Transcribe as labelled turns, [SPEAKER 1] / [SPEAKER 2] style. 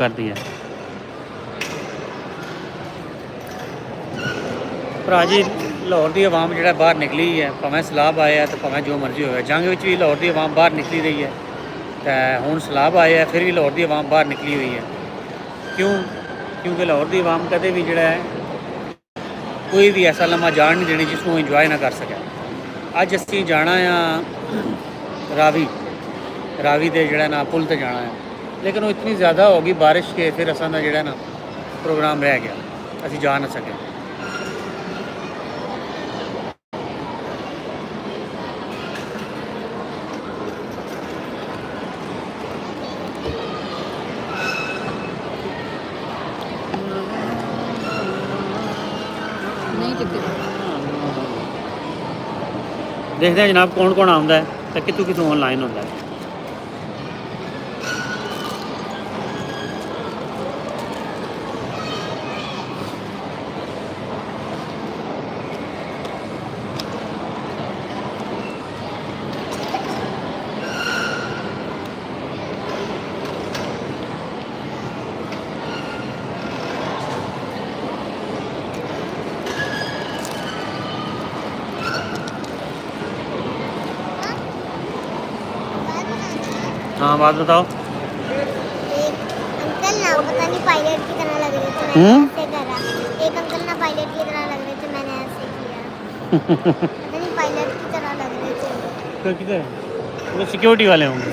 [SPEAKER 1] कर दी है। भरा जी लाहौर की आवाम जो बाहर निकली है, भावें सैलाब आया तो भावें जो मर्जी हो, जंग में भी लाहौर की आवाम बाहर निकली रही है, तो हुण सैलाब आया फिर भी लाहौर की आवाम बाहर निकली हुई है। क्यों? क्योंकि लाहौर की आवाम कदे भी जोड़ा है कोई भी ऐसा लम्हा जान नहीं देनी जिसनों इंजॉय ना कर सके। अज असी जाना आ रावी रावी के जोड़ा ना पुल पर जाना है, लेकिन वो इतनी ज़्यादा होगी बारिश के फिर असा का जोड़ा ना प्रोग्राम रह गया, असी जा ना सके।
[SPEAKER 2] नहीं टिकट
[SPEAKER 1] देखते हैं जनाब कौन कौन आता है तो कितों कितों ऑनलाइन होता है। हाँ बात बताओ।
[SPEAKER 3] अंकल ना पता नहीं पायलट की तरह लग रहे थे, मैंने ऐसे करा। एक अंकल ना पायलट की तरह लग रहे थे, मैंने ऐसे किया। पता नहीं पायलट की तरह लग रहे थे।
[SPEAKER 1] तो किधर वो सिक्योरिटी वाले होंगे।